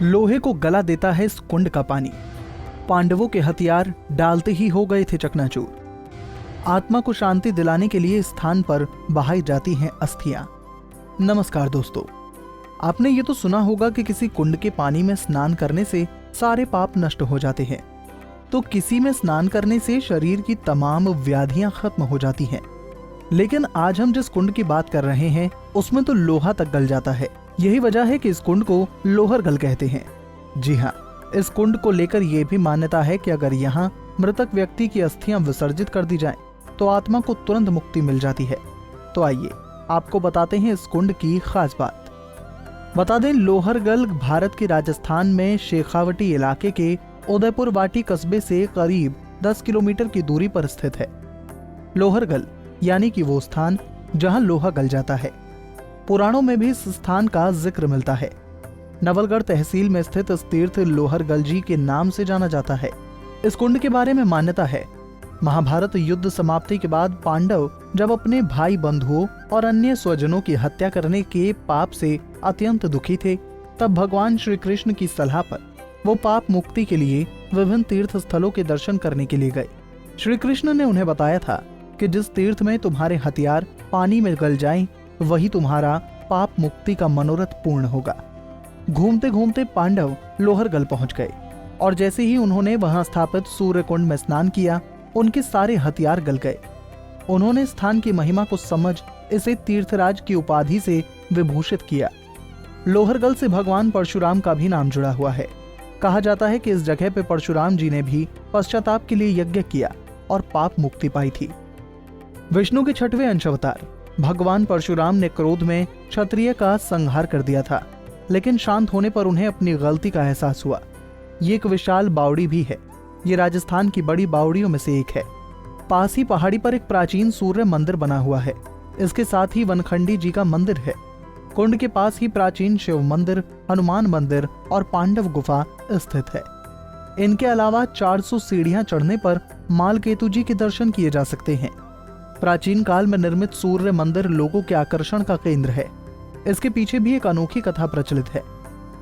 लोहे को गला देता है इस कुंड का पानी। पांडवों के हथियार डालते ही हो गए थे चकनाचूर। आत्मा को शांति दिलाने के लिए स्थान पर बहाई जाती हैं अस्थियां। नमस्कार दोस्तों, आपने ये तो सुना होगा कि किसी कुंड के पानी में स्नान करने से सारे पाप नष्ट हो जाते हैं, तो किसी में स्नान करने से शरीर की तमाम व्याधियां खत्म हो जाती हैं। लेकिन आज हम जिस कुंड की बात कर रहे हैं उसमें तो लोहा तक गल जाता है। यही वजह है कि इस कुंड को लोहरगल कहते हैं। जी हाँ, इस कुंड को लेकर यह भी मान्यता है कि अगर यहाँ मृतक व्यक्ति की अस्थियां विसर्जित कर दी जाएं, तो आत्मा को तुरंत मुक्ति मिल जाती है। तो आइए आपको बताते हैं इस कुंड की खास बात। बता दें, लोहरगल भारत के राजस्थान में शेखावटी इलाके के उदयपुर वाटी कस्बे से करीब 10 किलोमीटर की दूरी पर स्थित है। लोहरगल यानी कि वो स्थान जहां लोहा गल जाता है। पुराणों में भी इस स्थान का जिक्र मिलता है। नवलगढ़ तहसील में स्थित इस तीर्थ लोहरगल जी के नाम से जाना जाता है। इस कुंड के बारे में मान्यता है, महाभारत युद्ध समाप्ति के बाद पांडव जब अपने भाई बंधुओं और अन्य स्वजनों की हत्या करने के पाप से अत्यंत दुखी थे, तब भगवान श्री कृष्ण की सलाह पर वो पाप मुक्ति के लिए विभिन्न तीर्थ स्थलों के दर्शन करने के लिए गए। श्री कृष्ण ने उन्हें बताया था कि जिस तीर्थ में तुम्हारे हथियार पानी में गल जाएं, वही तुम्हारा पाप मुक्ति का मनोरथ पूर्ण होगा। घूमते घूमते पांडव लोहरगल पहुंच गए और जैसे ही उन्होंने वहां स्थापित सूर्य कुंड में स्नान किया, उनके सारे हथियार गल गए। उन्होंने स्थान की महिमा को समझ इसे तीर्थराज की उपाधि से विभूषित किया। लोहरगल से भगवान परशुराम का भी नाम जुड़ा हुआ है। कहा जाता है कि इस जगह पे परशुराम जी ने भी पश्चाताप के लिए यज्ञ किया और पाप मुक्ति पाई थी। विष्णु के 6वें अंश अवतार भगवान परशुराम ने क्रोध में क्षत्रिय का संहार कर दिया था, लेकिन शांत होने पर उन्हें अपनी गलती का एहसास हुआ। ये एक विशाल बावड़ी भी है। ये राजस्थान की बड़ी बावड़ियों में से एक है। पास ही पहाड़ी पर एक प्राचीन सूर्य मंदिर बना हुआ है। इसके साथ ही वनखंडी जी का मंदिर है। कुंड के पास ही प्राचीन शिव मंदिर, हनुमान मंदिर और पांडव गुफा स्थित है। इनके अलावा 400 सीढ़ियां चढ़ने पर मालकेतु जी के दर्शन किए जा सकते हैं। प्राचीन काल में निर्मित सूर्य मंदिर लोगों के आकर्षण का केंद्र है। इसके पीछे भी एक अनोखी कथा प्रचलित है।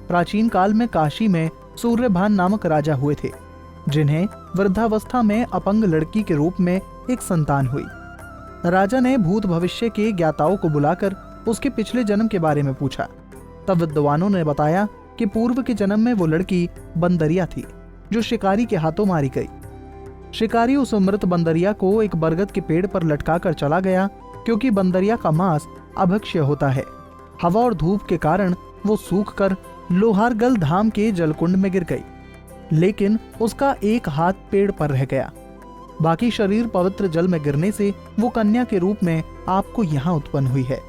प्राचीन काल में काशी में सूर्यभान नामक राजा हुए थे, जिन्हें वृद्धावस्था में अपंग लड़की के रूप में एक संतान हुई। राजा ने भूत भविष्य के ज्ञाताओं को बुलाकर उसके पिछले जन्म के बारे में पूछा। तब विद्वानों ने बताया कि पूर्व के जन्म में वो लड़की बंदरिया थी, जो शिकारी के हाथों मारी गई। शिकारी उस मृत बंदरिया को एक बरगद के पेड़ पर लटका कर चला गया, क्योंकि बंदरिया का मांस अभक्ष्य होता है। हवा और धूप के कारण वो सूखकर लोहरगल धाम के जलकुंड में गिर गई, लेकिन उसका एक हाथ पेड़ पर रह गया। बाकी शरीर पवित्र जल में गिरने से वो कन्या के रूप में आपको यहाँ उत्पन्न हुई है।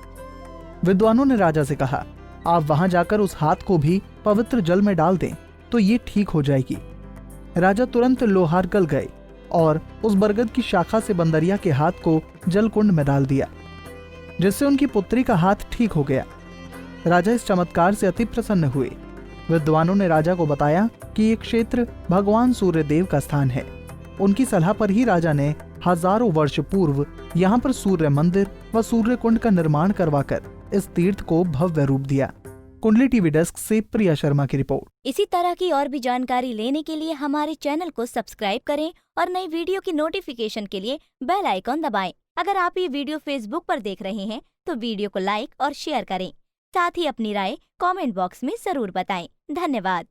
विद्वानों ने राजा से कहा, आप वहां जाकर उस हाथ को भी पवित्र जल में डाल दें तो ये ठीक हो जाएगी। राजा तुरंत लोहरगल गए और उस बरगद की शाखा से बंदरिया के हाथ को जलकुंड में डाल दिया, जिससे उनकी पुत्री का हाथ ठीक हो गया। राजा इस चमत्कार से अति प्रसन्न हुए। विद्वानों ने राजा को बताया कि ये क्षेत्र भगवान सूर्यदेव का स्थान है। उनकी सलाह पर ही राजा ने हजारों वर्ष पूर्व यहाँ पर सूर्य मंदिर व सूर्य कुंड का निर्माण करवाकर इस तीर्थ को भव्य रूप दिया। कुंडली टीवी डेस्क से प्रिया शर्मा की रिपोर्ट। इसी तरह की और भी जानकारी लेने के लिए हमारे चैनल को सब्सक्राइब करें और नई वीडियो की नोटिफिकेशन के लिए बेल आइकॉन दबाएं। अगर आप ये वीडियो फेसबुक पर देख रहे हैं तो वीडियो को लाइक और शेयर करें। साथ ही अपनी राय कमेंट बॉक्स में जरूर बताएं। धन्यवाद।